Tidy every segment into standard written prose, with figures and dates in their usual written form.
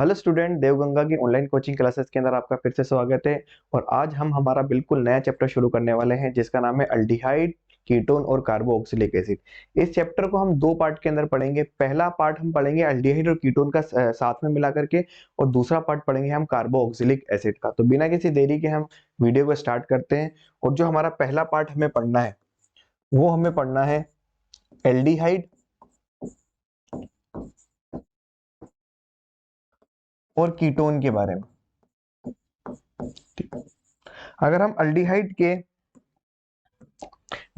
Hello student, Devganga की online coaching classes के अंदर आपका फिर से स्वागत है। और आज हम हमारा बिल्कुल नया चैप्टर शुरू करने वाले हैं जिसका नाम है अल्डिहाइड, कीटोन और कार्बोक्सिलिक एसिड। इस चैप्टर को हम दो पार्ट के अंदर पढ़ेंगे। पहला पार्ट हम पढ़ेंगे अल्डिहाइड और कीटोन का साथ में मिला करके, और दूसरा पार्ट पढ़ेंगे हम कार्बोक्सिलिक एसिड का। तो बिना किसी देरी के हम वीडियो को स्टार्ट करते हैं। और जो हमारा पहला पार्ट हमें पढ़ना है वो हमें पढ़ना है एल्डिहाइड और कीटोन के बारे में। ठीक। अगर हम अल्डिहाइड के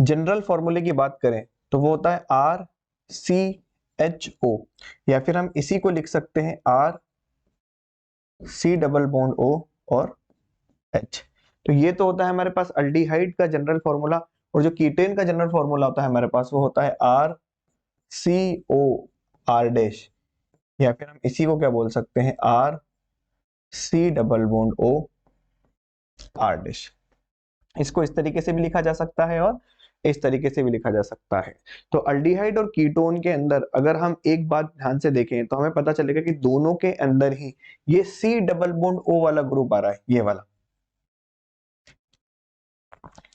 जनरल फॉर्मूले की बात करें तो वो होता है RCHO, या फिर हम इसी को लिख सकते हैं RC डबल बॉन्ड O और H। तो ये तो होता है हमारे पास अल्डिहाइड का जनरल फॉर्मूला। और जो कीटोन का जनरल फॉर्मूला होता है हमारे पास वो होता है RCOR डैश, या फिर हम इसी को क्या बोल सकते हैं RC double bond O R dash. इसको इस तरीके से भी लिखा जा सकता है और इस तरीके से भी लिखा जा सकता है। तो अल्डिहाइड और कीटोन के अंदर अगर हम एक बात ध्यान से देखें तो हमें पता चलेगा कि दोनों के अंदर ही ये C डबल बॉन्ड O वाला ग्रुप आ रहा है, ये वाला।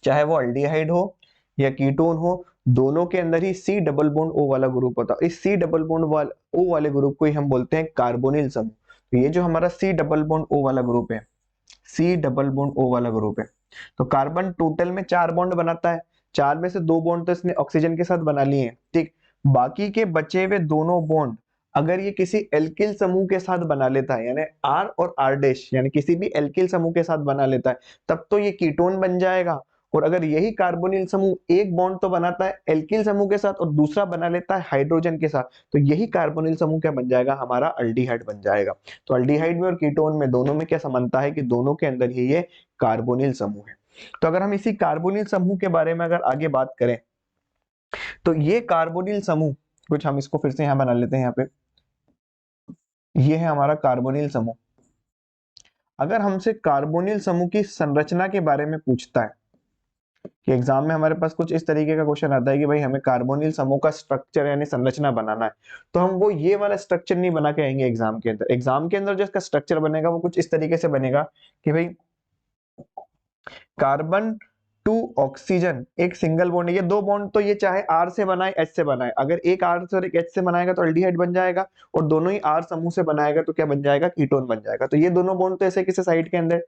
चाहे वो अल्डिहाइड हो या कीटोन हो, दोनों के अंदर ही C डबल बॉन्ड O वाला ग्रुप होता है। इस C डबल बॉन्ड O वाले ग्रुप को ही हम बोलते हैं कार्बोनिल समूह। तो ये जो हमारा C डबल बॉन्ड O वाला ग्रुप है, C डबल बॉन्ड O वाला ग्रुप है, तो कार्बन टोटल में 4 बॉन्ड बनाता है। 4 में से 2 बॉन्ड तो इसने ऑक्सीजन के साथ बना लिए हैं, ठीक। बाकी के बचे हुए दोनों बॉन्ड अगर ये किसी एल्किल समूह के साथ बना लेता है, यानी R और R डैश, यानी किसी भी एल्किल समूह के साथ बना लेता है, तब तो ये कीटोन बन जाएगा। और अगर यही कार्बोनिल समूह एक बॉन्ड तो बनाता है एल्किल समूह के साथ और दूसरा बना लेता है हाइड्रोजन के साथ, तो यही कार्बोनिल समूह क्या बन जाएगा, हमारा अल्डिहाइड बन जाएगा। तो अल्डिहाइड में और कीटोन में दोनों में क्या समानता है कि दोनों के अंदर ही ये कार्बोनिल समूह है। तो अगर हम इसी कार्बोनिल समूह के बारे में अगर आगे बात करें तो ये कार्बोनिल समूह, कुछ हम इसको फिर से यहां बना लेते हैं। यहाँ पे ये है हमारा कार्बोनिल समूह। अगर हमसे कार्बोनिल समूह की संरचना के बारे में पूछता है कि एग्जाम में हमारे पास कुछ इस तरीके का क्वेश्चन आता है कि भाई हमें कार्बोनिल समूह का स्ट्रक्चर यानी संरचना बनाना है, तो हम वो ये वाला स्ट्रक्चर नहीं बना के आएंगे एग्जाम के अंदर। एग्जाम के अंदर जो इसका स्ट्रक्चर बनेगा वो कुछ इस तरीके से बनेगा कि भाई कार्बन टू ऑक्सीजन एक सिंगल बॉन्ड है। ये दो बॉन्ड तो ये चाहे R से बनाए H से बनाए, अगर एक R से और एक H से बनाएगा तो अल्डिहाइड बन जाएगा, और दोनों ही R समूह से बनाएगा तो क्या बन जाएगा, कीटोन बन जाएगा। तो ये दोनों बॉन्ड तो ऐसे किसी साइड के अंदर।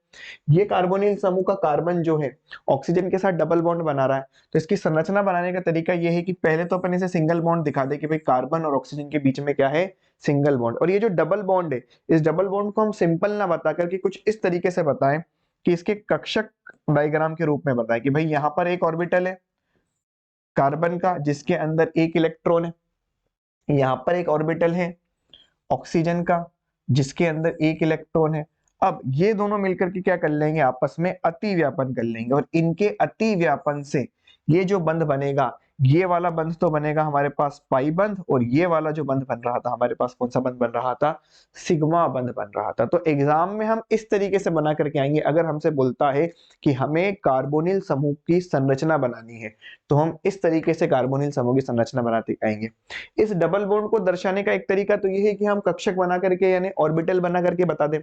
ये कार्बोनिल समूह का कार्बन जो है ऑक्सीजन के साथ डबल बॉन्ड बना रहा है, तो इसकी संरचना बनाने का तरीका ये है कि पहले तो अपन इसे सिंगल बॉन्ड दिखा दे कि भाई कार्बन और ऑक्सीजन के बीच में क्या है, सिंगल बॉन्ड। और ये जो डबल बॉन्ड है, इस डबल बॉन्ड को हम सिंपल ना बता करके कुछ इस तरीके से बताएं कि इसके कक्षक डायग्राम के रूप में बताएं कि भाई यहाँ पर एक ऑर्बिटल है कार्बन का जिसके अंदर एक इलेक्ट्रॉन है, यहाँ पर एक ऑर्बिटल है ऑक्सीजन का जिसके अंदर एक इलेक्ट्रॉन है। अब ये दोनों मिलकर के क्या कर लेंगे, आपस में अति व्यापन कर लेंगे, और इनके अति व्यापन से ये जो बंध बनेगा, ये वाला बंध तो बनेगा हमारे पास पाई बंध, और ये वाला जो बंध बन रहा था हमारे पास कौन सा बंध बन रहा था, सिग्मा बंध बन रहा था। तो एग्जाम में हम इस तरीके से बना करके आएंगे। अगर हमसे बोलता है कि हमें कार्बोनिल समूह की संरचना बनानी है, तो हम इस तरीके से कार्बोनिल समूह की संरचना बनाते आएंगे। इस डबल बॉन्ड को दर्शाने का एक तरीका तो ये है कि हम कक्षक बना करके यानी ऑर्बिटल बना करके बता दें।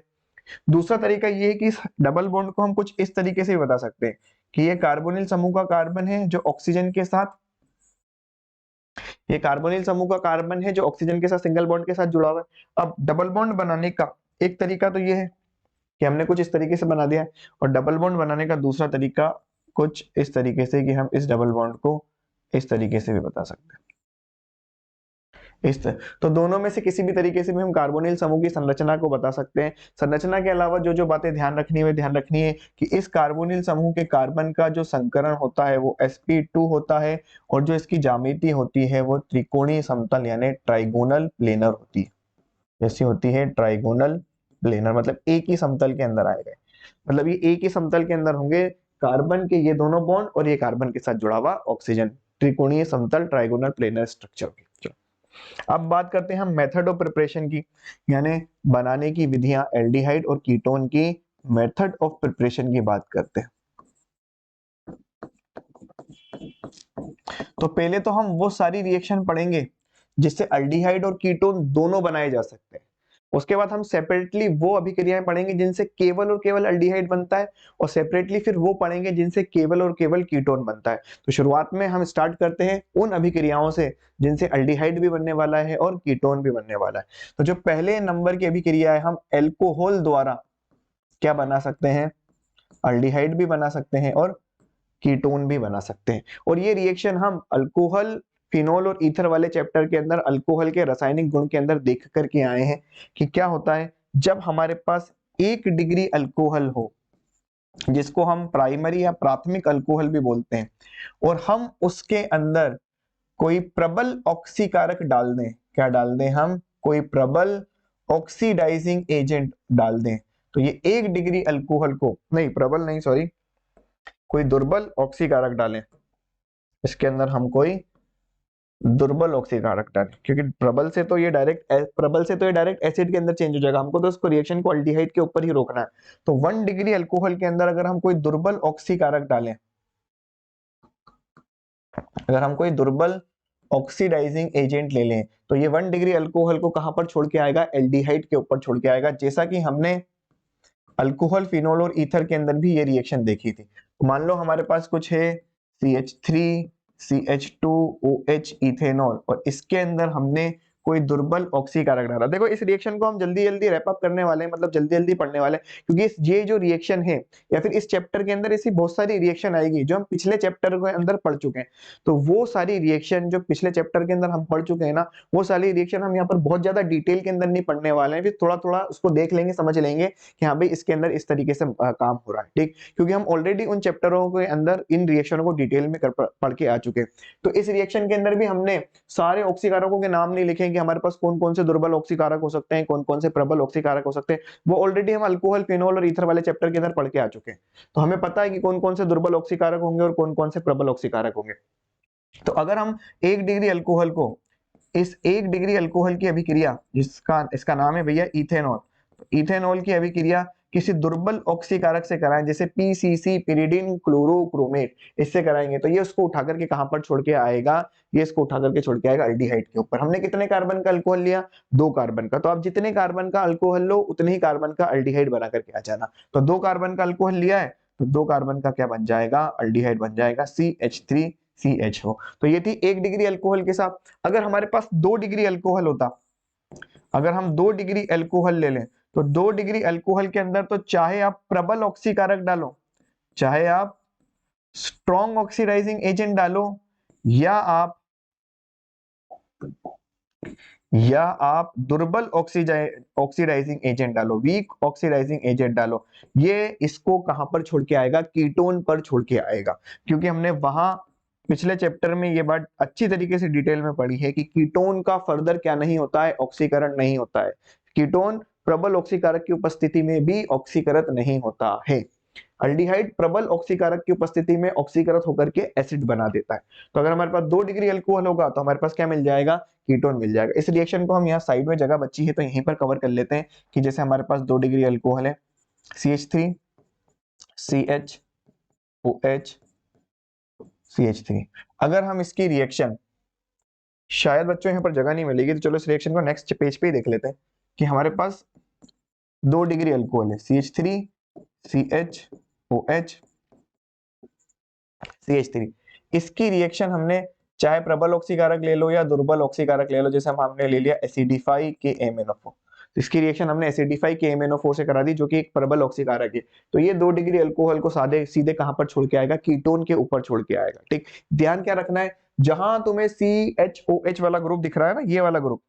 दूसरा तरीका ये है कि इस डबल बॉन्ड को हम कुछ इस तरीके से भी बता सकते हैं कि ये कार्बोनिल समूह का कार्बन है जो ऑक्सीजन के साथ, ये कार्बोनिल समूह का कार्बन है जो ऑक्सीजन के साथ सिंगल बॉन्ड के साथ जुड़ा हुआ है। अब डबल बॉन्ड बनाने का एक तरीका तो ये है कि हमने कुछ इस तरीके से बना दिया है, और डबल बॉन्ड बनाने का दूसरा तरीका कुछ इस तरीके से कि हम इस डबल बॉन्ड को इस तरीके से भी बता सकते हैं। तो दोनों में से किसी भी तरीके से भी हम कार्बोनिल समूह की संरचना को बता सकते हैं। संरचना के अलावा जो जो बातें ध्यान रखनी है कि इस कार्बोनिल समूह के कार्बन का जो संकरण होता है वो sp2 होता है, और जो इसकी ज्यामिति होती है वो त्रिकोणीय समतल यानी ट्राइगोनल प्लेनर होती है। जैसी होती है ट्राइगोनल प्लेनर, मतलब एक ही समतल के अंदर आएगा, मतलब ये एक ही समतल के अंदर होंगे कार्बन के ये दोनों बॉन्ड और ये कार्बन के साथ जुड़ा हुआ ऑक्सीजन, त्रिकोणीय समतल ट्राइगोनल प्लेनर स्ट्रक्चर की। अब बात करते हैं हम मेथड ऑफ प्रिपरेशन की, यानी बनाने की विधियां। एल्डिहाइड और कीटोन की मेथड ऑफ प्रिपरेशन की बात करते हैं। तो पहले तो हम वो सारी रिएक्शन पढ़ेंगे जिससे अल्डिहाइड और कीटोन दोनों बनाए जा सकते हैं। उसके बाद हम सेपरेटली वो अभिक्रियाएं पढ़ेंगे जिनसे केवल और केवल अल्डिहाइड बनता है, और सेपरेटली फिर वो पढ़ेंगे जिनसे केवल और केवल कीटोन बनता है। तो शुरुआत में हम स्टार्ट करते हैं उन अभिक्रियाओं से जिनसे अल्डिहाइड भी बनने वाला है और कीटोन भी बनने वाला है। तो जो पहले नंबर की अभिक्रिया है, हम एल्कोहल द्वारा क्या बना सकते हैं, अल्डिहाइड भी बना सकते हैं और कीटोन भी बना सकते हैं। और ये रिएक्शन हम अल्कोहल, फिनोल और ईथर वाले चैप्टर के अंदर अल्कोहल के रासायनिक गुण के अंदर देख करके आए हैं कि क्या होता है जब हमारे पास 1 डिग्री अल्कोहल हो, जिसको हम प्राइमरी या प्राथमिक अल्कोहल भी बोलते हैं, और हम उसके अंदर कोई प्रबल ऑक्सीकारक डाल दें। क्या डाल दें हम? कोई प्रबल ऑक्सीडाइजिंग एजेंट डाल दें। तो ये 1 डिग्री अल्कोहल को, नहीं प्रबल नहीं, सॉरी, कोई दुर्बल ऑक्सीकारक डालें, इसके अंदर हम कोई दुर्बल ऑक्सीकारक डालें, क्योंकि प्रबल से तो ये डायरेक्ट एसिड के अंदर चेंज हो जाएगा, हमको तो उसको रिएक्शन को अल्डिहाइड के ऊपर ही रोकना है। तो 1 डिग्री अल्कोहल के अंदर अगर हम कोई दुर्बल ऑक्सीकारक डालें, अगर हम कोई दुर्बल ऑक्सीडाइजिंग एजेंट ले लें, तो ये 1 डिग्री अल्कोहल को कहां पर छोड़ के आएगा? एल्डिहाइड के ऊपर छोड़ के आएगा, जैसा कि हमने अल्कोहल, फिनोल और ईथर के अंदर भी ये रिएक्शन देखी थी। मान लो हमारे पास कुछ है CH3 CH2OH इथेनॉल, और इसके अंदर हमने कोई दुर्बल ऑक्सीकारक डाला। देखो इस रिएक्शन को हम जल्दी जल्दी रैप अप करने वाले हैं, मतलब जल्दी जल्दी पढ़ने वाले हैं, क्योंकि ये जो रिएक्शन है या फिर इस चैप्टर के अंदर ऐसी बहुत सारी रिएक्शन आएगी जो हम पिछले चैप्टर के अंदर पढ़ चुके हैं। तो वो सारी रिएक्शन जो पिछले चैप्टर के अंदर हम पढ़ चुके हैं ना, वो सारी रिएक्शन हम यहाँ पर बहुत ज्यादा डिटेल के अंदर नहीं पढ़ने वाले हैं, फिर थोड़ा थोड़ा उसको देख लेंगे, समझ लेंगे कि हाँ भाई इसके अंदर इस तरीके से काम हो रहा है, ठीक, क्योंकि हम ऑलरेडी उन चैप्टरों के अंदर इन रिएक्शनों को डिटेल में पढ़ के आ चुके हैं। तो इस रिएक्शन के अंदर भी हमने सारे ऑक्सीकारकों के नाम नहीं लिखे कि हमारे पास कौन कौन से दुर्बल ऑक्सीकारक हो सकते हैं, कौन कौन से प्रबल ऑक्सीकारक हो सकते हैं, वो ऑलरेडी हम अल्कोहल, फिनोल और ईथर वाले चैप्टर के अंदर पढ़ के आ चुके हैं। तो हमें पता है कि कौन कौन से दुर्बल ऑक्सीकारक होंगे और कौन कौन से प्रबल ऑक्सीकारक होंगे। तो अगर हम 1 डिग्री अल्कोहल को, इस 1 डिग्री अल्कोहल की अभिक्रिया, जिसका इसका नाम है भैया इथेनॉल, तो इथेनॉल की अभिक्रिया किसी दुर्बल ऑक्सीकारक से कराएं, जैसे PCC, पिरिडिन क्लोरोक्रोमेट, इससे कराएंगे, तो ये उसको उठा करके कहां पर छोड़ के आएगा? ये इसको उठा करके छोड़ के आएगा अल्डिहाइड के ऊपर। हमने कितने कार्बन का अल्कोहल लिया? 2 कार्बन का। तो आप जितने कार्बन का अल्कोहल लो उतने ही कार्बन का अल्डिहाइड बना करके आ जाना। तो 2 कार्बन का अल्कोहल लिया है, तो 2 कार्बन का क्या बन जाएगा? अल्डिहाइड बन जाएगा, CH3CHO। तो ये थी 1 डिग्री अल्कोहल के साथ। अगर हमारे पास 2 डिग्री अल्कोहल होता, अगर हम 2 डिग्री अल्कोहल ले लें, तो 2 डिग्री अल्कोहल के अंदर तो चाहे आप प्रबल ऑक्सीकारक डालो, चाहे आप स्ट्रॉन्ग ऑक्सीडाइजिंग एजेंट डालो, या आप दुर्बल ऑक्सीडाइजिंग एजेंट डालो, वीक ऑक्सीडाइजिंग एजेंट डालो, ये इसको कहां पर छोड़ के आएगा? कीटोन पर छोड़ के आएगा। क्योंकि हमने वहां पिछले चैप्टर में ये बात अच्छी तरीके से डिटेल में पढ़ी है कि कीटोन का फर्दर क्या नहीं होता है? ऑक्सीकरण नहीं होता है। कीटोन प्रबल ऑक्सीकारक की उपस्थिति में भी ऑक्सीकृत नहीं होता है। अल्डिहाइड प्रबल ऑक्सीकारक की उपस्थिति में ऑक्सीकृत होकर के एसिड बना देता है। तो अगर हमारे पास 2 डिग्री अल्कोहल होगा तो हमारे पास क्या मिल जाएगा? कीटोन मिल जाएगा। इस रिएक्शन को हम यहाँ साइड में जगह बची है तो यहीं पर कवर कर लेते हैं कि जैसे हमारे पास 2 डिग्री अल्कोहल है, CH3 CHOH CH3। अगर हम इसकी रिएक्शन, शायद बच्चों यहाँ पर जगह नहीं मिलेगी, तो चलो इस रिएक्शन को नेक्स्ट पेज पे ही देख लेते हैं कि हमारे पास 2 डिग्री अल्कोहल है, CH3 CHOH CH3। इसकी रिएक्शन हमने चाहे प्रबल ऑक्सीकारक ले लो या दुर्बल ऑक्सीकारक ले लो, जैसे हमने ले लिया एसिडिफाई KMnO4, तो इसकी रिएक्शन हमने एसिडिफाई KMnO4 से करा दी, जो कि एक प्रबल ऑक्सीकारक है। तो ये 2 डिग्री अल्कोहल को सादे सीधे कहां पर छोड़ के आएगा? कीटोन के ऊपर छोड़ के आएगा, ठीक। ध्यान क्या रखना है, जहां तुम्हें CHOH वाला ग्रुप दिख रहा है ना, ये वाला ग्रुप,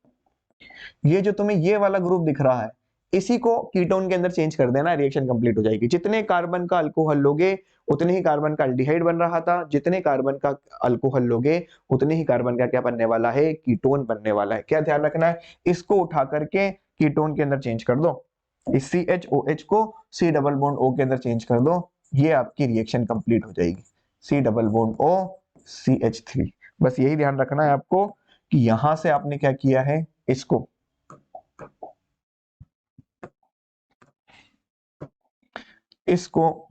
ये जो तुम्हें ये वाला ग्रुप दिख रहा है, इसी को कीटोन के अंदर चेंज कर देना, रिएक्शन कंप्लीट हो जाएगी। जितने कार्बन का अल्कोहल लोगे उतने ही कार्बन का अल्डिहाइड बन रहा था, जितने कार्बन का अल्कोहल लोगे उतने ही कार्बन का क्या बनने वाला है? कीटोन बनने वाला है। क्या ध्यान रखना है, इसको उठा करके कीटोन के अंदर चेंज कर दो, इस CHOH को C डबल बॉन्ड O के अंदर चेंज कर दो, ये आपकी रिएक्शन कंप्लीट हो जाएगी, C double bond O CH3। बस यही ध्यान रखना है आपको कि यहां से आपने क्या किया है, इसको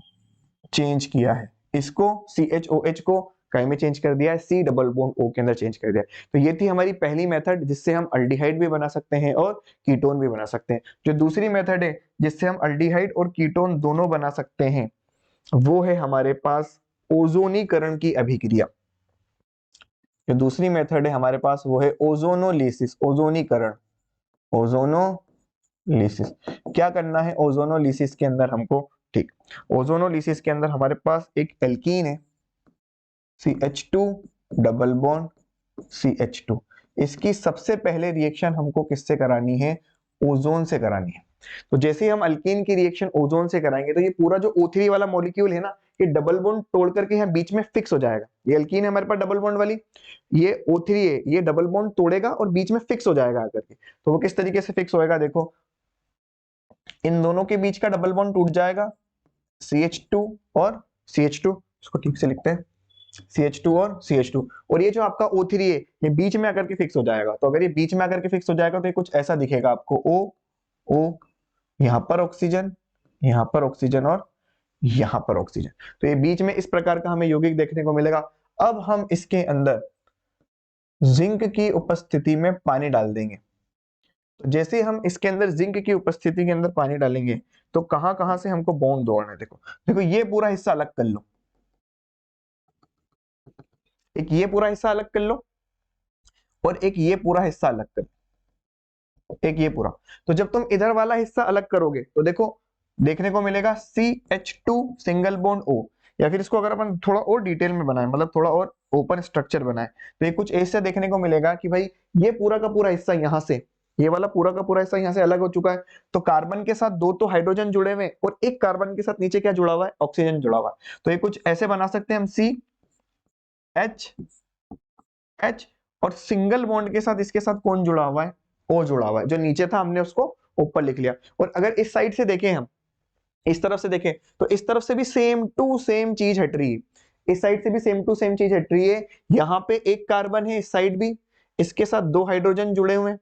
चेंज किया है, इसको CHOH को काय में चेंज कर दिया है, C डबल बॉन्ड O के अंदर चेंज कर दिया है। तो ये थी हमारी पहली मेथड जिससे हम अल्डिहाइड भी बना सकते हैं और कीटोन भी बना सकते हैं। जो दूसरी मेथड है जिससे हम अल्डिहाइड और कीटोन दोनों बना सकते हैं वो है हमारे पास ओजोनीकरण की अभिक्रिया। जो दूसरी मेथड है हमारे पास वो है ओजोनोलिसिस, ओजोनीकरण, ओजोनोलिसिस। क्या करना है ओजोनोलिसिस के अंदर हमको? ठीक, ओजोनोलिसिस के अंदर हमारे पास एक एल्कीन है CH2 डबल बॉन्ड CH2। इसकी सबसे पहले रिएक्शन हमको किससे करानी है? ओजोन से करानी है। तो जैसे ही हम अल्कीन की रिएक्शन ओजोन से कराएंगे तो ये पूरा जो O3 वाला मॉलिक्यूल है ना, ये डबल बॉन्ड तोड़ करके यहाँ बीच में फिक्स हो जाएगा। ये अल्कीन है हमारे पास डबल बॉन्ड वाली, ये O3 है, ये डबल बॉन्ड तोड़ेगा और बीच में फिक्स हो जाएगा आकर के। तो वो किस तरीके से फिक्स होएगा? देखो, इन दोनों के बीच का डबल बॉन्ड टूट जाएगा, CH2 और CH2, इसको ठीक से लिखते हैं, CH2 और CH2, और ये जो आपका O3 है ये बीच में आकर के फिक्स हो जाएगा। तो अगर ये बीच में आकर के फिक्स हो जाएगा तो ये कुछ ऐसा दिखेगा आपको, O यहाँ पर ऑक्सीजन, यहाँ पर ऑक्सीजन और यहाँ पर ऑक्सीजन। तो ये बीच में इस प्रकार का हमें यौगिक देखने को मिलेगा। अब हम इसके अंदर जिंक की उपस्थिति में पानी डाल देंगे। तो जैसे हम इसके अंदर जिंक की उपस्थिति के अंदर पानी डालेंगे तो कहां कहां से हमको बॉन्ड तोड़ना है? देखो देखो, ये पूरा हिस्सा अलग कर लो, एक ये पूरा हिस्सा अलग कर लो और एक ये पूरा हिस्सा अलग कर लो, एक ये पूरा। तो जब तुम इधर वाला हिस्सा अलग करोगे तो देखो देखने को मिलेगा CH2 सिंगल बॉन्ड O, या फिर इसको अगर अपन थोड़ा और डिटेल में बनाए, मतलब थोड़ा और ओपन स्ट्रक्चर बनाए, तो ये कुछ ऐसे देखने को मिलेगा कि भाई ये पूरा का पूरा हिस्सा यहाँ से, ये वाला पूरा का पूरा हिस्सा यहाँ से अलग हो चुका है। तो कार्बन के साथ दो तो हाइड्रोजन जुड़े हुए हैं और एक कार्बन के साथ नीचे क्या जुड़ा हुआ है? ऑक्सीजन जुड़ा हुआ है। तो ये कुछ ऐसे बना सकते हैं हम, CH और सिंगल बॉन्ड के साथ इसके साथ कौन जुड़ा हुआ है? O जुड़ा हुआ है। जो नीचे था हमने उसको ऊपर लिख लिया। और अगर इस साइड से देखें, हम इस तरफ से देखें, तो इस तरफ से भी सेम टू सेम चीज हट रही है, इस साइड से भी सेम टू सेम चीज हट रही है। यहाँ पे एक कार्बन है, इस साइड भी, इसके साथ दो हाइड्रोजन जुड़े हुए हैं,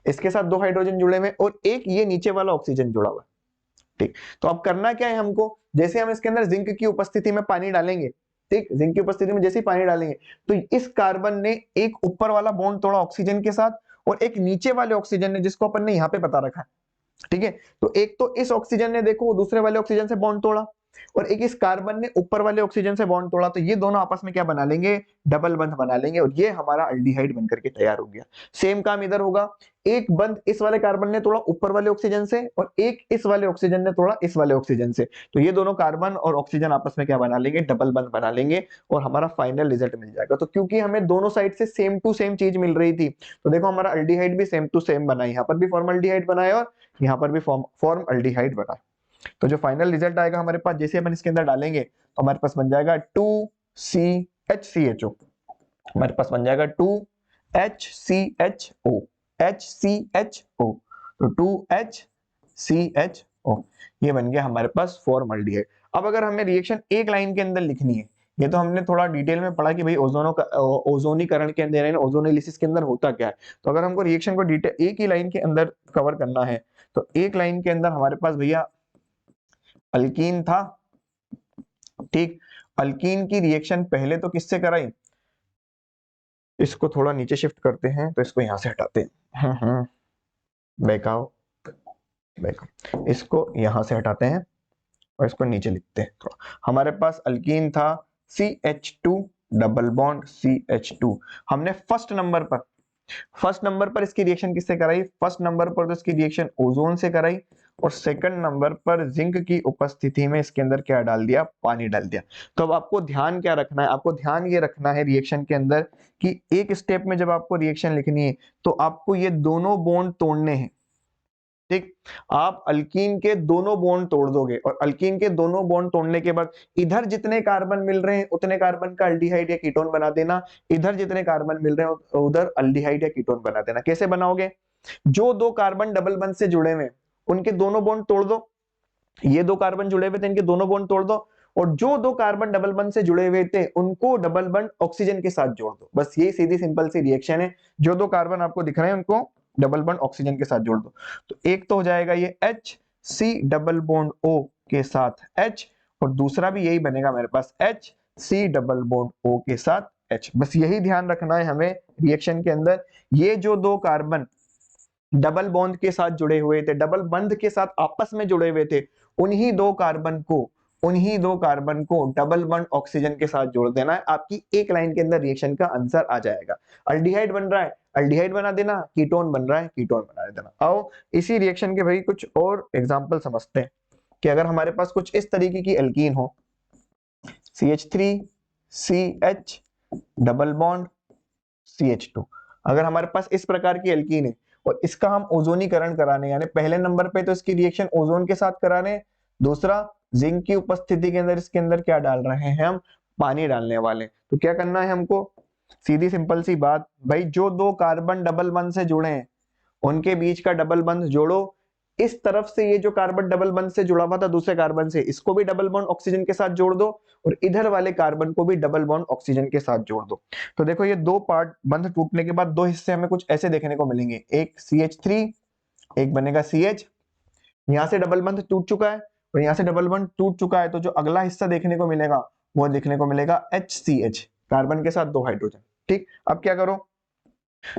इसके साथ दो हाइड्रोजन जुड़े हुए हैं और एक ये नीचे वाला ऑक्सीजन जुड़ा हुआ है। ठीक, तो अब करना क्या है हमको? जैसे हम इसके अंदर जिंक की उपस्थिति में पानी डालेंगे, ठीक, जिंक की उपस्थिति में जैसे ही पानी डालेंगे तो इस कार्बन ने एक ऊपर वाला बॉन्ड तोड़ा ऑक्सीजन के साथ, और एक नीचे वाले ऑक्सीजन ने, जिसको अपन ने यहाँ पे बता रखा है, ठीक है, तो एक तो इस ऑक्सीजन ने देखो दूसरे वाले ऑक्सीजन से बॉन्ड तोड़ा, और एक इस कार्बन ने ऊपर वाले ऑक्सीजन से बॉन्ड तोड़ा। तो ये दोनों आपस में क्या बना लेंगे? डबल बंध बना लेंगे, और ये हमारा अल्डिहाइड बनकर के तैयार हो गया। सेम काम इधर होगा, एक बंध इस वाले कार्बन ने तोड़ा ऊपर वाले ऑक्सीजन से, और एक इस वाले ऑक्सीजन ने तोड़ा इस वाले ऑक्सीजन से। तो ये दोनों कार्बन और ऑक्सीजन आपस में क्या बना लेंगे? डबल बंध बना लेंगे, और हमारा फाइनल रिजल्ट मिल जाएगा। तो क्योंकि हमें दोनों साइड से सेम टू सेम चीज मिल रही थी, तो देखो हमारा अल्डिहाइड भी सेम टू सेम बना, यहाँ पर भी फॉर्मल्डिहाइड बनाया और यहाँ पर भी फॉर्मल्डिहाइड बना। तो जो फाइनल रिजल्ट आएगा हमारे पास, जैसे अपन इसके अंदर डालेंगे तो हमारे पास बन जाएगा 2CHCHO, हमारे पास बन जाएगा 2HCHO, HCHO, तो 2HCHO, ये बन गया हमारे पास फॉर्मल्डिहाइड। अब अगर हमें रिएक्शन एक लाइन के अंदर लिखनी है, ये तो हमने थोड़ा डिटेल में पढ़ा कि भाई ओजोनीकरण के अंदर, ओजोनोलिसिस के अंदर होता क्या है। तो अगर हमको रिएक्शन को डिटेल एक ही लाइन के अंदर कवर करना है, तो एक लाइन के अंदर हमारे पास भैया अल्कीन था, ठीक, अल्कीन की रिएक्शन पहले तो किससे कराई? इसको थोड़ा नीचे शिफ्ट करते हैं, तो इसको यहां से हटाते हैं, बैकाओ, इसको यहां से हटाते हैं और इसको नीचे लिखते हैं थोड़ा। हमारे पास अल्कीन था CH2 डबल बॉन्ड CH2। हमने फर्स्ट नंबर पर इसकी रिएक्शन किससे कराई? फर्स्ट नंबर पर तो इसकी रिएक्शन ओजोन से कराई, और सेकंड नंबर पर जिंक की उपस्थिति में इसके अंदर क्या डाल दिया? पानी डाल दिया। तो अब आपको ध्यान क्या रखना है? आपको ध्यान ये रखना है रिएक्शन के अंदर कि एक स्टेप में जब आपको रिएक्शन लिखनी है तो आपको ये दोनों बॉन्ड तोड़ने हैं, ठीक। आप अल्कीन के दोनों बॉन्ड तोड़ दोगे, और अल्कीन के दोनों बॉन्ड तोड़ने के बाद इधर जितने कार्बन मिल रहे हैं उतने कार्बन का अल्डिहाइड या कीटोन बना देना, इधर जितने कार्बन मिल रहे हैं उधर अल्डिहाइड या कीटोन बना देना। कैसे बनाओगे? जो दो कार्बन डबल बंध से जुड़े हुए उनके दोनों बॉन्ड तोड़ दो, ये दो कार्बन जुड़े हुए थे इनके दोनों बॉन्ड तोड़ दो, और जो दो कार्बन डबल बंध से जुड़े हुए थे उनको डबल बंध ऑक्सीजन के साथ जोड़ दो। बस ये सीधी सिंपल सी रिएक्शन है। जो दो कार्बन आपको दिख रहे हैं उनको डबल बॉन्ड ऑक्सीजन के साथ जोड़ दो। तो एक तो हो जाएगा ये HC डबल बॉन्ड O के साथ H, और दूसरा भी यही बनेगा मेरे पास C डबल बॉन्ड O के साथ H। बस यही ध्यान रखना है हमें रिएक्शन के अंदर, ये जो दो कार्बन डबल बॉन्ड के साथ जुड़े हुए थे, डबल बंध के साथ आपस में जुड़े हुए थे, उन्हीं दो कार्बन को डबल बंध ऑक्सीजन के साथ जोड़ देना है। आपकी एक लाइन के अंदर रिएक्शन का आंसर आ जाएगा। अल्डिहाइड बन रहा है, अल्डिहाइड बना देना, कीटोन बन रहा है, कीटोन बना देना। आओ इसी रिएक्शन के भाई कुछ और एग्जांपल समझते हैं कि अगर हमारे पास कुछ इस तरीके की एल्कीन हो, CH3CH डबल बॉन्ड CH2, अगर हमारे पास इस प्रकार की एल्कीन है और इसका हम ओजोनीकरण कराने, यानी पहले नंबर पे तो इसकी रिएक्शन ओजोन के साथ कराने, दूसरा जिंक की उपस्थिति के अंदर इसके अंदर क्या डाल रहे हैं हम, पानी डालने वाले। तो क्या करना है हमको, सीधी सिंपल सी बात भाई, जो दो कार्बन डबल बंध से जुड़े हैं उनके बीच का डबल बंध जोड़ो। इस तरफ से ये जो कार्बन डबल बंध से जुड़ा हुआ था दूसरे कार्बन से, इसको भी डबल बॉन्ड ऑक्सीजन के साथ जोड़ दो और इधर वाले कार्बन को भी डबल बॉन्ड ऑक्सीजन के साथ जोड़ दो। तो देखो ये दो पार्ट बंध टूटने के बाद दो हिस्से हमें कुछ ऐसे देखने को मिलेंगे, एक CH3, एक बनेगा CH। यहाँ से डबल बंध टूट चुका है और यहाँ से डबल बंध टूट चुका है, तो जो अगला हिस्सा देखने को मिलेगा वो देखने को मिलेगा HCH, कार्बन के साथ दो हाइड्रोजन। ठीक, अब क्या करो,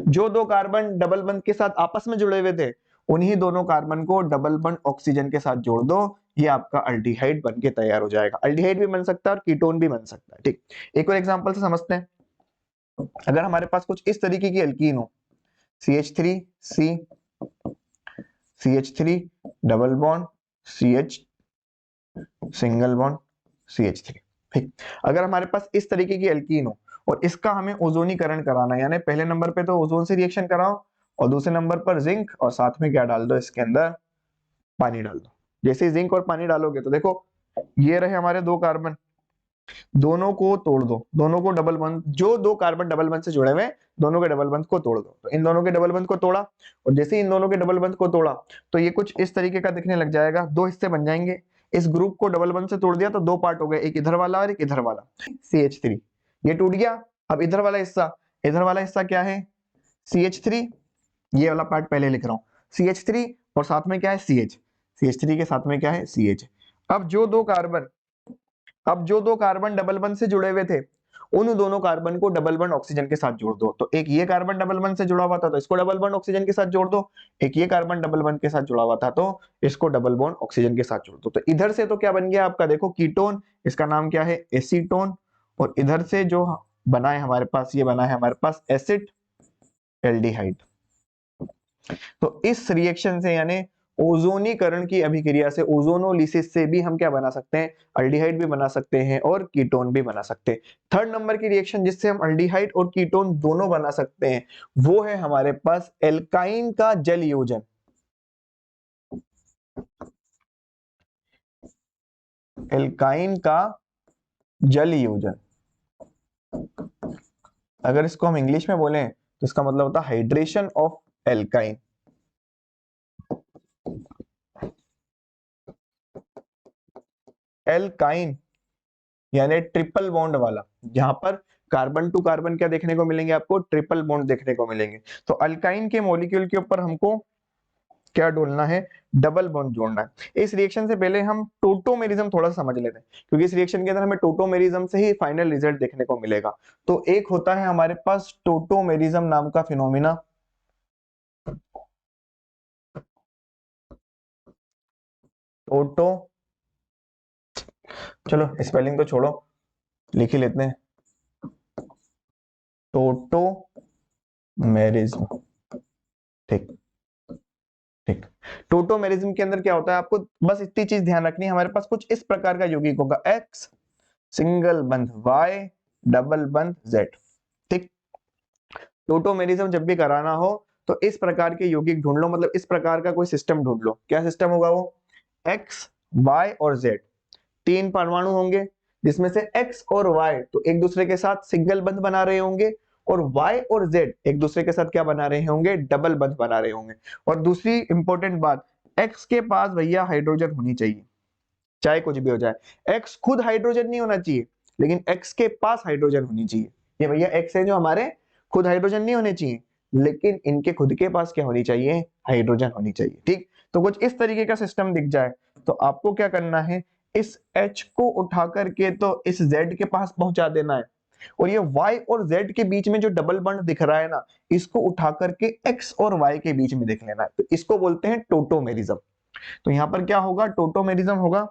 जो दो कार्बन डबल बंध के साथ आपस में जुड़े हुए थे उन्हीं दोनों कार्बन को डबल बंध ऑक्सीजन के साथ जोड़ दो, ये आपका अल्डिहाइड बन के तैयार हो जाएगा। अल्डिहाइड भी बन सकता है और कीटोन भी बन सकता है। ठीक, एक और एग्जांपल से समझते हैं। अगर हमारे पास कुछ इस तरीके की एल्कीन हो, CH3C CH3 double bond CH single bond CH3। ठीक, अगर हमारे पास इस तरीके की एल्कीन हो और इसका हमें ओजोनीकरण कराना है, यानी पहले नंबर पे तो ओजोन से रिएक्शन कराओ और दूसरे नंबर पर जिंक, और साथ में क्या डाल दो, इसके अंदर पानी डाल दो। जैसे जिंक और पानी डालोगे तो देखो ये रहे हमारे दो कार्बन, दोनों को तोड़ दो, दोनों को डबल बंध, जो दो कार्बन डबल बंध से जुड़े हुए दोनों के डबल बंध को तोड़ दो। तो इन दोनों के डबल बंध को तोड़ा और जैसे ही इन दोनों के डबल बंध को तोड़ा तो ये कुछ इस तरीके का दिखने लग जाएगा, दो हिस्से बन जाएंगे। इस ग्रुप को डबल बंध से तोड़ दिया तो दो पार्ट हो गए, एक इधर वाला और एक इधर वाला। CH3 ये टूट गया। अब इधर वाला हिस्सा क्या है, CH3, ये वाला पार्ट पहले लिख रहा हूँ, CH3 और साथ में क्या है CH, CH3 के साथ में क्या है CH। अब जो दो कार्बन डबल बंध से जुड़े हुए थे उन दोनों कार्बन को डबल बंध ऑक्सीजन के साथ जोड़ दो। तो एक ये कार्बन डबल बंध से जुड़ा हुआ था तो इसको डबल बंध ऑक्सीजन के साथ जोड़ दो, एक ये कार्बन डबल बंध के साथ जुड़ा हुआ था तो इसको डबल बॉन्ड ऑक्सीजन के साथ जोड़ दो। तो इधर से तो क्या बन गया आपका, देखो कीटोन, इसका नाम क्या है एसीटोन, और इधर से जो बना है हमारे पास, ये बना है हमारे पास एसिड एल्डिहाइड। तो इस रिएक्शन से यानी ओजोनीकरण की अभिक्रिया से, ओजोनोलिसिस से भी हम क्या बना सकते हैं, अल्डिहाइड भी बना सकते हैं और कीटोन भी बना सकते हैं। थर्ड नंबर की रिएक्शन जिससे हम अल्डिहाइड और कीटोन दोनों बना सकते हैं वो है हमारे पास एल्काइन का जल योजन। एल्काइन का जल योजन, अगर इसको हम इंग्लिश में बोलें तो इसका मतलब होता है हाइड्रेशन ऑफ एल्काइन। एल्काइन यानी ट्रिपल बॉन्ड वाला, जहां पर कार्बन टू कार्बन क्या देखने को मिलेंगे, आपको ट्रिपल बॉन्ड देखने को मिलेंगे। तो अल्काइन के मॉलिक्यूल के ऊपर हमको क्या डालना है, डबल बॉन्ड जोड़ना है। इस रिएक्शन से पहले हम टोटोमेरिज्म थोड़ा समझ लेते हैं, क्योंकि इस रिएक्शन के अंदर हमें टोटोमेरिज्म से ही फाइनल रिजल्ट देखने को मिलेगा। तो एक होता है हमारे पास टोटोमेरिज्म नाम का फिनोमिना, टोटो, चलो स्पेलिंग तो छोड़ो, लिख ही लेते हैं, टोटोमेरिज्म। ठीक ठीक, टोटोमेरिज्म के अंदर क्या होता है, आपको बस इतनी चीज ध्यान रखनी है, हमारे पास कुछ इस प्रकार का यौगिक होगा, X सिंगल बंध Y डबल बंध Z। ठीक, टोटोमेरिज्म जब भी कराना हो तो इस प्रकार के यौगिक ढूंढ लो, मतलब इस प्रकार का कोई सिस्टम ढूंढ लो। क्या सिस्टम होगा वो, X Y और Z, तीन परमाणु होंगे जिसमें से X और Y तो एक दूसरे के साथ सिंगल बंध बना रहे होंगे और Y और Z एक दूसरे के साथ क्या बना रहे होंगे, डबल बंध बना रहे होंगे। और दूसरी इंपॉर्टेंट बात, X के पास भैया हाइड्रोजन होनी चाहिए, चाहे कुछ भी हो जाए। X खुद हाइड्रोजन नहीं होना चाहिए लेकिन X के पास हाइड्रोजन होनी चाहिए। ये भैया X है जो हमारे खुद हाइड्रोजन नहीं होने चाहिए लेकिन इनके खुद के पास क्या होनी चाहिए, हाइड्रोजन होनी चाहिए। ठीक, तो कुछ इस तरीके का सिस्टम दिख जाए तो आपको क्या करना है, इस H को उठा करके तो इस Z के पास पहुंचा देना है, और ये Y और Z के बीच में जो डबल बॉन्ड दिख रहा है ना, इसको उठा करके X और Y के बीच में देख लेना है, तो इसको बोलते हैं टोटोमेरिज्म। तो यहाँ पर क्या होगा, टोटोमेरिज्म होगा।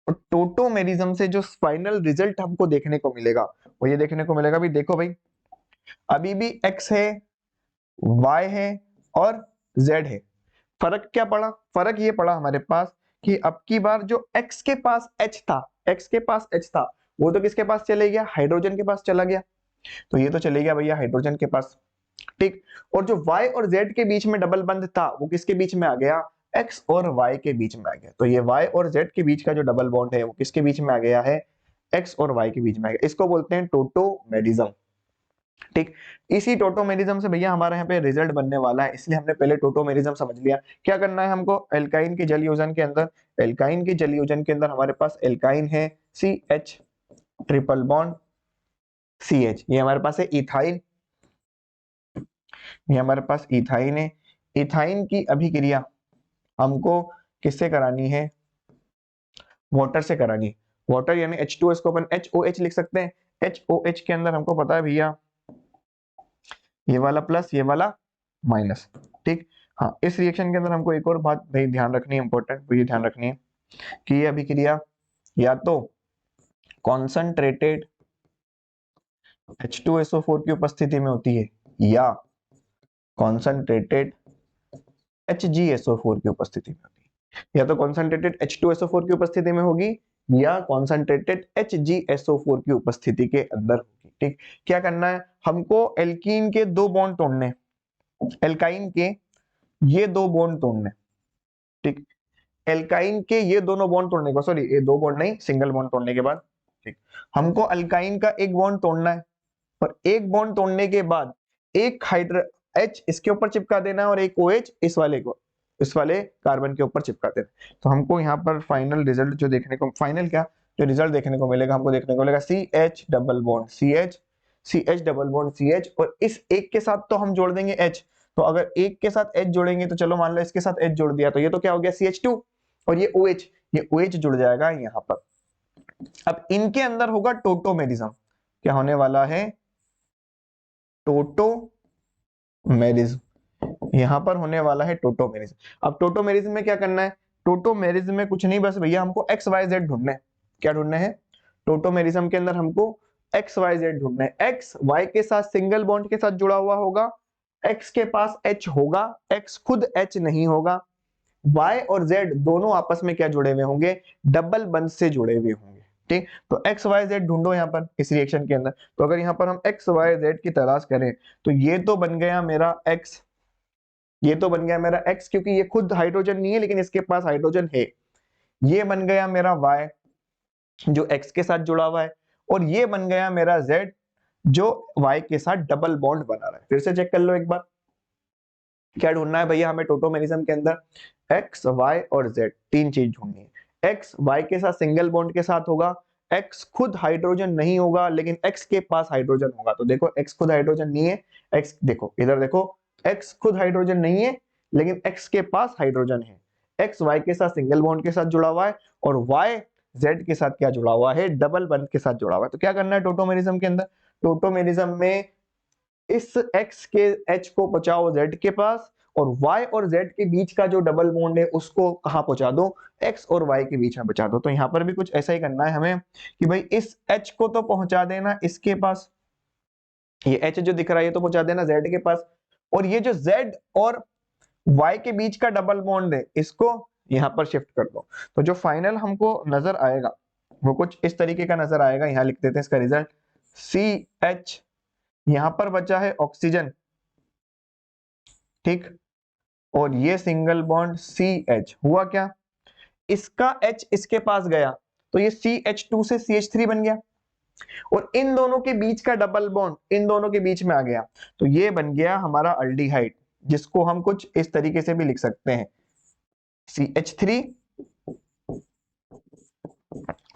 और टोटोमेरिज्म से जो फाइनल रिजल्ट हमको देखने को मिलेगा वो ये देखने को मिलेगा भी, देखो भाई अभी भी X है, Y है और Z है। फर्क क्या पड़ा, फर्क ये पड़ा हमारे पास कि अब की बार जो X के पास H था, X के पास H था, वो तो किसके पास चले गया, हाइड्रोजन के पास चला गया। तो ये तो चले गया भैया हाइड्रोजन के पास, ठीक। और जो Y और Z के बीच में डबल बंध था वो किसके बीच में आ गया, X और Y के बीच में आ गया। तो ये Y और Z के बीच का जो डबल बॉन्ड है वो किसके बीच में आ गया है, X और Y के बीच में आ गया। इसको बोलते हैं टोटोमेरिज्म, ठीक। इसी टोटोमेरिज्म से भैया हमारे यहाँ पे रिजल्ट बनने वाला है, इसलिए हमने पहले टोटोमेरिज्म समझ लिया। क्या करना है हमको, एल्काइन के जल योजन के अंदर, एल्काइन के जल योजन के अंदर हमारे पास एल्काइन है CH ट्रिपल बॉन्ड CH, ये हमारे पास है इथाइल, ये हमारे पास इथाइन है। इथाइन की अभिक्रिया हमको किससे करानी है, वाटर से करानी है। वाटर यानी H2S को अपन HOH लिख सकते हैं। HOH के अंदर हमको पता है भैया ये वाला प्लस ये वाला माइनस, ठीक। हाँ, इस रिएक्शन के अंदर हमको एक और बात भाई ध्यान रखनी है, इंपॉर्टेंट, वो ये ध्यान रखनी है कि ये अभिक्रिया या तो कॉन्संट्रेटेड H2SO4 की उपस्थिति में होती है या कॉन्संट्रेटेड HgSO4 की उपस्थिति में होती है, या तो कॉन्संट्रेटेड H2SO4 की उपस्थिति में होगी या कॉन्संट्रेटेड HgSO4 की उपस्थिति के अंदर होगी, ठीक। क्या करना है हमको, एल्कीन के दो बॉन्ड तोड़ने, एल्काइन के ये दो बॉन्ड तोड़ने, ठीक। एल्काइन के ये दोनों बॉन्ड तोड़ने को, सॉरी ये दो बॉन्ड नहीं, सिंगल बॉन्ड तोड़ने के बाद, ठीक, हमको अल्काइन का एक बॉन्ड तोड़ना है, और एक बॉन्ड तोड़ने के बाद एक हाइड्रो H इसके ऊपर चिपका देना है और एक OH इस वाले को, इस वाले कार्बन के ऊपर चिपका देना। तो हमको यहाँ पर फाइनल रिजल्ट जो देखने को, फाइनल क्या जो रिजल्ट देखने को मिलेगा, हमको देखने को मिलेगा CH double bond CH, CH double bond CH, और इस एक के साथ तो हम जोड़ देंगे H। तो अगर एक के साथ H जोड़ेंगे तो चलो मान लो इसके साथ H जोड़ दिया, तो ये तो क्या हो गया CH2, और ये OH, ये OH जुड़ जाएगा यहाँ पर। अब इनके अंदर होगा टोटोमेरिज्म, क्या होने वाला है, टोटोमेरिज्म, यहाँ पर होने वाला है टोटोमेरिज्म। अब टोटोमेरिज्म में क्या करना है, टोटोमेरिज्म में कुछ नहीं, बस भैया हमको XYZ ढूंढना है। क्या ढूंढना है, टोटोमेरिज्म के अंदर हमको XYZ ढूंढना है। X Y के साथ सिंगल बॉन्ड के साथ जुड़ा हुआ होगा, X के पास H होगा, X खुद H नहीं होगा, Y और Z दोनों आपस में क्या जुड़े हुए होंगे, डबल बंध से जुड़े हुए होंगे, ठीक। तो XYZ ढूंढो यहाँ पर इस रिएक्शन के अंदर। तो अगर यहाँ पर हम XYZ की तलाश करें तो ये तो बन गया मेरा X, ये तो बन गया मेरा X क्योंकि ये खुद हाइड्रोजन नहीं है लेकिन इसके पास हाइड्रोजन है। ये बन गया मेरा Y जो X के साथ जुड़ा हुआ है, और ये बन गया मेरा Z जो Y के साथ डबल बॉन्ड बना रहा है। फिर से चेक कर लो एक बार, क्या ढूंढना है भैया हमें टोटोमेरिज्म के अंदर, X Y और Z, तीन चीज ढूंढनी है। X Y के साथ सिंगल बॉन्ड के साथ होगा, X खुद हाइड्रोजन नहीं होगा लेकिन X के पास हाइड्रोजन होगा। तो देखो X खुद हाइड्रोजन नहीं है, X देखो इधर देखो, X खुद हाइड्रोजन नहीं है लेकिन X के पास हाइड्रोजन है। X Y के साथ सिंगल बॉन्ड के साथ जुड़ा हुआ है और Y Z के साथ क्या जुड़ा हुआ है, डबल बॉन्ड के साथ जुड़ा हुआ है। तो क्या करना है टोटोमेरिज्म के अंदर, टोटोमेरिज्म में इस X के H को पहुंचाओ Z के पास, और Y और Z के बीच का जो डबल बॉन्ड है उसको कहां पहुंचा दो, X और Y के बीच में पहुंचा दो। तो यहां पर भी कुछ ऐसा ही करना है हमें कि भाई इस H को तो पहुंचा देना इसके पास, ये H जो दिख रहा है ये तो पहुंचा देना Z के पास, और ये जो Z और Y के बीच का डबल बॉन्ड है इसको यहां पर शिफ्ट कर दो। तो जो फाइनल हमको नजर आएगा वो कुछ इस तरीके का नजर आएगा। यहां लिख देते हैं इसका रिजल्ट, CH, यहां पर बचा है ऑक्सीजन, ठीक, और ये सिंगल बॉन्ड CH, हुआ क्या, इसका H इसके पास गया तो ये CH2 से CH3 बन गया, और इन दोनों के बीच का डबल बॉन्ड इन दोनों के बीच में आ गया तो ये बन गया हमारा अल्डिहाइड, जिसको हम कुछ इस तरीके से भी लिख सकते हैं, CH3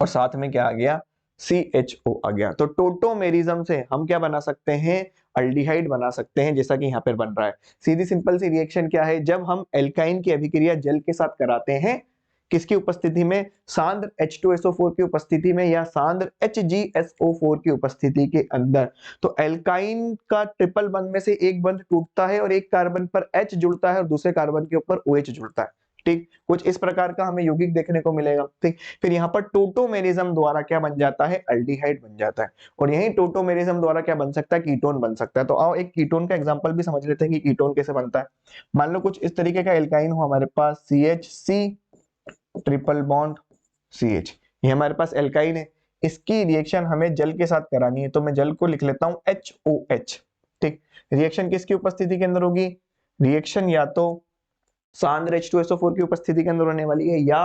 और साथ में क्या आ गया, CHO आ गया। तो टोटोमेरिज्म से हम क्या बना सकते हैं, अल्डिहाइड बना सकते हैं, जैसा कि यहाँ पर बन रहा है। सीधी सिंपल सी रिएक्शन क्या है, जब हम एल्काइन की अभिक्रिया जल के साथ कराते हैं किसकी उपस्थिति में? सांद्र H2SO4 की उपस्थिति में या सांद्र HgSO4 की उपस्थिति के अंदर। तो एल्काइन का ट्रिपल बंध में से एक बंध टूटता है और एक कार्बन पर H जुड़ता है और दूसरे कार्बन के ऊपर OH जुड़ता है। ठीक, कुछ इस प्रकार का हमें यौगिक देखने को मिलेगा। ठीक, फिर यहाँ पर टोटोमेरिज्म द्वारा क्या बन जाता है? एल्डिहाइड बन जाता है। और यही टोटोमेरिज्म द्वारा क्या बन सकता है? कीटोन बन सकता है। तो आओ एक कीटोन का एग्जांपल भी समझ लेते हैं कि कीटोन कैसे बनता है। मान लो कुछ इस तरीके का एल्काइन हो हमारे पास, CH ट्रिपल बॉन्ड CH, ये हमारे पास एल्काइन है। इसकी रिएक्शन हमें जल के साथ करानी है, तो मैं जल को लिख लेता हूं HOH। ठीक, रिएक्शन किसकी उपस्थिति के अंदर होगी? रिएक्शन या तो सांद्र H2SO4 की उपस्थिति के अंदर होने वाली है या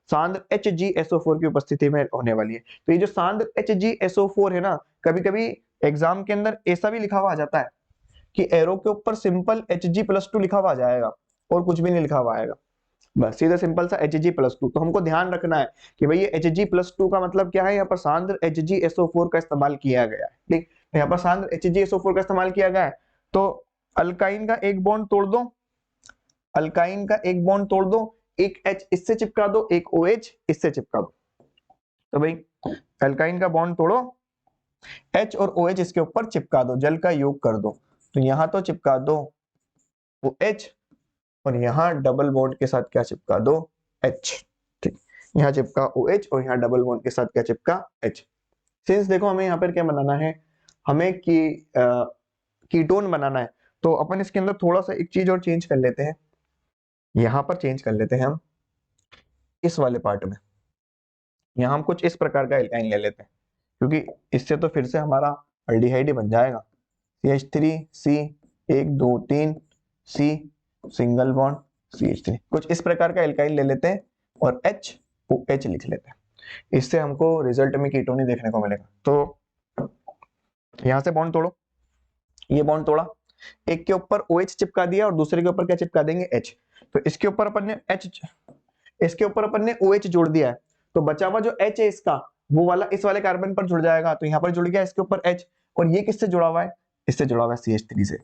सांद्र HgSO4 की उपस्थिति में होने वाली है। तो ये जो सांद्र HgSO4 है ना, कभी कभी एग्जाम के अंदर ऐसा भी लिखा हुआ आ जाता है कि एरो के ऊपर सिंपल Hg+2 लिखा हुआ आ जाएगा और कुछ भी नहीं लिखा हुआ आएगा, बस सीधा सिंपल सा Hg+2। तो हमको ध्यान रखना है कि भाई ये Hg+2 का मतलब क्या है? यहाँ पर सांद्र HgSO4 का इस्तेमाल किया गया है। ठीक, यहाँ पर सांद्र HgSO4 का इस्तेमाल किया गया है। तो अल्काइन का एक बॉन्ड तोड़ दो, अल्काइन का एक बॉन्ड तोड़ दो, एक H इससे चिपका दो, एक OH इससे चिपका दो। तो भाई अल्काइन का बॉन्ड तोड़ो, H और OH इसके ऊपर चिपका दो, जल का योग कर दो। तो यहां तो चिपका दो OH और यहाँ डबल बॉन्ड के साथ क्या चिपका दो? H। ठीक, यहाँ चिपका OH और यहाँ डबल बॉन्ड के साथ क्या चिपका? H। सिंस देखो हमें यहाँ पर क्या बनाना है, हमें कीटोन बनाना है, तो अपन इसके अंदर थोड़ा सा एक चीज और चेंज कर लेते हैं। यहाँ पर चेंज कर लेते हैं हम इस वाले पार्ट में, यहाँ हम कुछ इस प्रकार का एल्काइन ले लेते हैं, क्योंकि इससे तो फिर से हमारा अल्डिहाइड ही बन जाएगा। CH3C 1 2 3 C single bond CH3, कुछ इस प्रकार का एल्काइन ले लेते हैं और HOH लिख लेते हैं। इससे हमको रिजल्ट में कीटोन ही देखने को मिलेगा। तो यहां से बॉन्ड तोड़ो, ये बॉन्ड तोड़ा, एक के ऊपर OH चिपका दिया और दूसरे के ऊपर क्या चिपका देंगे? H। तो इसके ऊपर अपन ने इसके ऊपर अपन ने OH जोड़ दिया है, तो बचा हुआ जो H है इसका, वो वाला इस वाले कार्बन पर जुड़ जाएगा। तो यहाँ पर जुड़ गया इसके ऊपर H, और ये किससे जुड़ा हुआ है? इससे जुड़ा हुआ है CH3 से।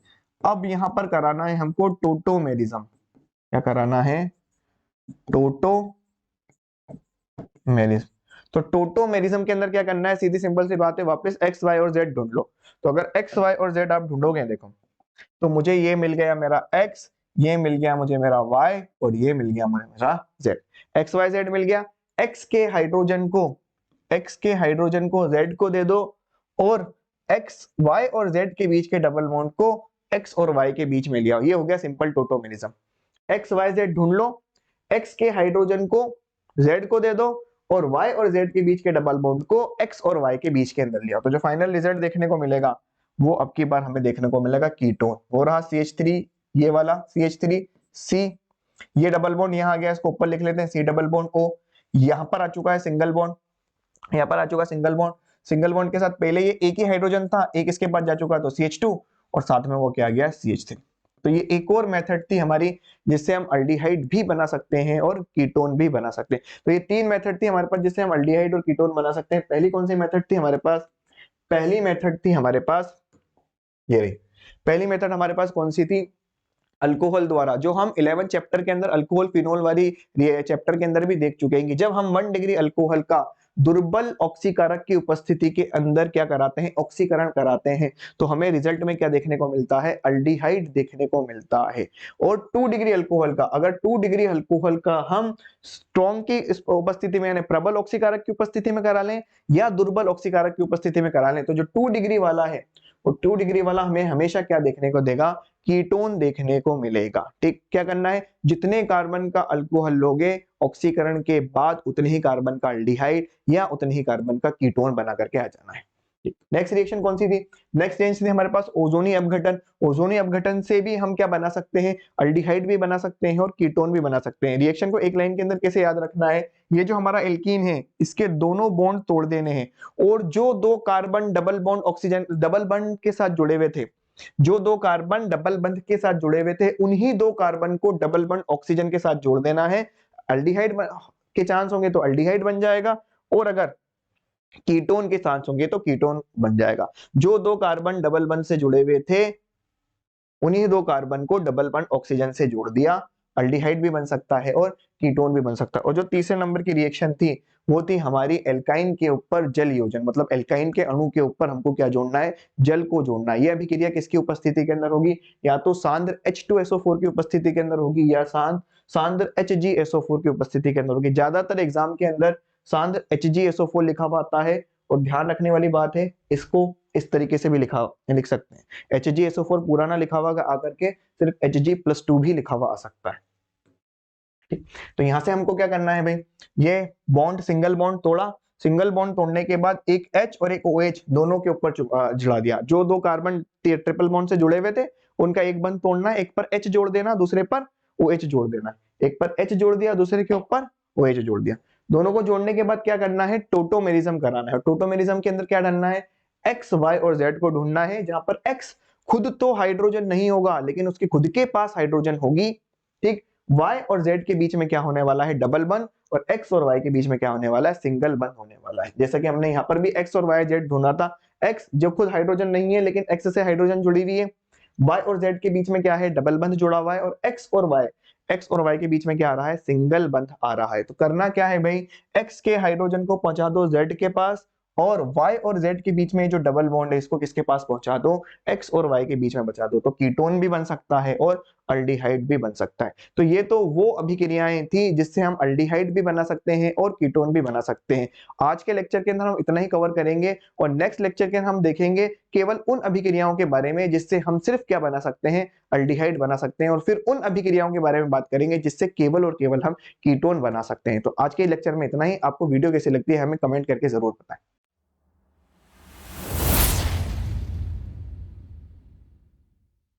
अब यहाँ पर कराना है हमको टोटोमेरिज्म। क्या कराना है? टोटोमेरिज्म। तो टोटोमेरिज्म के अंदर क्या करना है? सीधी सिंपल सी बात है, वापस X Y और Z ढूंढ लो। तो अगर X Y और Z आप ढूंढोगे, देखो तो मुझे ये मिल गया मेरा X, ये मिल गया मुझे मेरा Y और ये मिल गया मुझे मेरा Z। X Y Z मिल गया। X के हाइड्रोजन को Z को दे दो और X Y और Z के बीच के डबल बॉन्ड को X और Y के बीच में लिया। ये हो गया simple tautomerism. X Y Z ढूंढ लो, X के हाइड्रोजन को Z को दे दो और Y और Z के बीच के डबल बॉन्ड को X और Y के बीच के अंदर लिया। तो जो फाइनल रिजल्ट देखने को मिलेगा वो अब की बार हमें देखने को मिलेगा कीटोन। हो रहा CH3, ये वाला CH3C, ये डबल बॉन्ड यहाँ आ गया, इसको ऊपर लिख लेते हैं C डबल बॉन्ड O। यहाँ पर आ चुका है सिंगल बॉन्ड, यहाँ पर आ चुका सिंगल बॉन्ड। सिंगल बॉन्ड के साथ पहले ये एक ही हाइड्रोजन था, एक इसके पास जा चुका, तो CH2 और साथ में वो क्या आ गया? CH3। तो ये एक और मेथड थी हमारी जिससे हम अल्डिहाइड भी बना सकते हैं और कीटोन भी बना सकते हैं। तो ये तीन मेथड थी हमारे पास जिससे हम अल्डिहाइड और कीटोन बना सकते हैं। पहली कौन सी मेथड थी हमारे पास? पहली मेथड थी हमारे पास ये रही। पहली मेथड हमारे पास कौन सी थी? अल्कोहल द्वारा, जो हम 11 चैप्टर के अंदर अल्कोहल फिनोल वाली चैप्टर के अंदर भी देख चुके हैं कि जब हम 1 डिग्री अल्कोहल का दुर्बल ऑक्सीकारक की उपस्थिति के अंदर क्या कराते हैं? ऑक्सीकरण कराते हैं, तो हमें रिजल्ट में क्या देखने को मिलता है? अल्डिहाइड देखने को मिलता है। और 2 डिग्री अल्कोहल का, अगर 2 डिग्री अल्कोहल का हम स्ट्रॉन्ग की उपस्थिति में यानी प्रबल ऑक्सीकारक की उपस्थिति में करा लें या दुर्बल ऑक्सीकारक की उपस्थिति में करा लें, तो जो 2 डिग्री वाला है वो 2 डिग्री वाला हमें हमेशा क्या देखने को देगा? कीटोन देखने को मिलेगा। ठीक, क्या करना है? जितने कार्बन का अल्कोहल लोगे ऑक्सीकरण के बाद उतने ही कार्बन का अल्डिहाइड या उतने ही कार्बन का कीटोन बना करके आ जाना है। नेक्स्ट रिएक्शन कौन सी थी? नेक्स्ट रिएक्शन थी हमारे पास ओजोनी अपघटन। ओजोनी अपघटन से भी हम क्या बना सकते हैं? अल्डिहाइड भी बना सकते हैं और कीटोन भी बना सकते हैं। रिएक्शन को एक लाइन के अंदर कैसे याद रखना है? ये जो हमारा एल्कीन है इसके दोनों बॉन्ड तोड़ देने हैं और जो दो carbon double bond oxygen double bond के साथ जुड़े हुए थे, जो दो कार्बन डबल बंध के साथ जुड़े हुए थे, उन्हीं दो कार्बन को डबल बंड ऑक्सीजन के साथ जोड़ देना है। अल्डिहाइड के चांस होंगे तो अल्डिहाइड बन जाएगा और अगर कीटोन के चांस होंगे तो कीटोन बन जाएगा। जो दो कार्बन डबल बंड से जुड़े हुए थे उन्हीं दो कार्बन को डबल बंड ऑक्सीजन से जोड़ दिया, अल्डिहाइड भी बन सकता है और कीटोन भी बन सकता है। और जो तीसरे नंबर की रिएक्शन थी वो थी हमारी एल्काइन के ऊपर जल योजन, मतलब एल्काइन के अणु के ऊपर हमको क्या जोड़ना है, जल को जोड़ना है। ये अभिक्रिया किसकी उपस्थिति के अंदर होगी, या तो सांद्र H2SO4 की उपस्थिति के अंदर होगी या सांद्र HgSO4 की उपस्थिति के अंदर होगी। ज्यादातर एग्जाम के अंदर सांद्र HgSO4 लिखा हुआ आता है, और ध्यान रखने वाली बात है इसको इस तरीके से भी लिख सकते हैं, HgSO4 पूरा ना लिखा हुआ आकर के सिर्फ Hg+2 भी लिखा हुआ आ सकता है। ठीक, तो यहां से हमको क्या करना है भाई, ये बॉन्ड सिंगल बॉन्ड तोड़ा, सिंगल बॉन्ड तोड़ने के बाद एक H और एक OH दोनों के ऊपर जला दिया। जो दो कार्बन ट्रिपल बॉन्ड से जुड़े हुए थे उनका एक बंद तोड़ना, एक पर H जोड़ देना, दूसरे पर OH जोड़ देना। एक पर H जोड़ दिया, दूसरे के ऊपर OH जोड़ दिया। दोनों को जोड़ने के बाद क्या करना है, टोटोमेरिज्म कराना है। टोटोमेरिज्म के अंदर क्या ढूंढना है, X, Y और Z को ढूंढना है, जहां पर X खुद तो हाइड्रोजन नहीं होगा लेकिन उसके खुद के पास हाइड्रोजन होगी। ठीक, Y और Z के बीच में क्या होने वाला है, डबल बंद, और X और Y के बीच में क्या होने वाला है, सिंगल बंद होने वाला है। जैसा कि हमने यहाँ पर भी X और Y Z ढूंढा था, X जो खुद हाइड्रोजन नहीं है लेकिन X से हाइड्रोजन जुड़ी हुई है, Y और Z के बीच में क्या है, डबल बंध जुड़ा हुआ है, और X और Y के बीच में क्या आ रहा है, सिंगल बंध आ रहा है। तो करना क्या है भाई, X के हाइड्रोजन को पहुंचा दो Z के पास, और Y और Z के बीच में जो डबल बॉन्ड है इसको किसके पास पहुंचा दो, X और Y के बीच में बचा दो। तो कीटोन भी बन सकता है और अल्डिहाइड भी बन सकता है। तो ये तो वो अभिक्रियाएं थी जिससे हम अल्डिहाइड भी बना सकते हैं और कीटोन भी बना सकते हैं। आज के लेक्चर के अंदर हम इतना ही कवर करेंगे, और नेक्स्ट लेक्चर के अंदर हम देखेंगे केवल उन अभिक्रियाओं के बारे में जिससे हम सिर्फ क्या बना सकते हैं, अल्डिहाइड बना सकते हैं, और फिर उन अभिक्रियाओं के बारे में बात करेंगे जिससे केवल और केवल हम कीटोन बना सकते हैं। तो आज के लेक्चर में इतना ही। आपको वीडियो कैसी लगती है हमें कमेंट करके जरूर बताएं।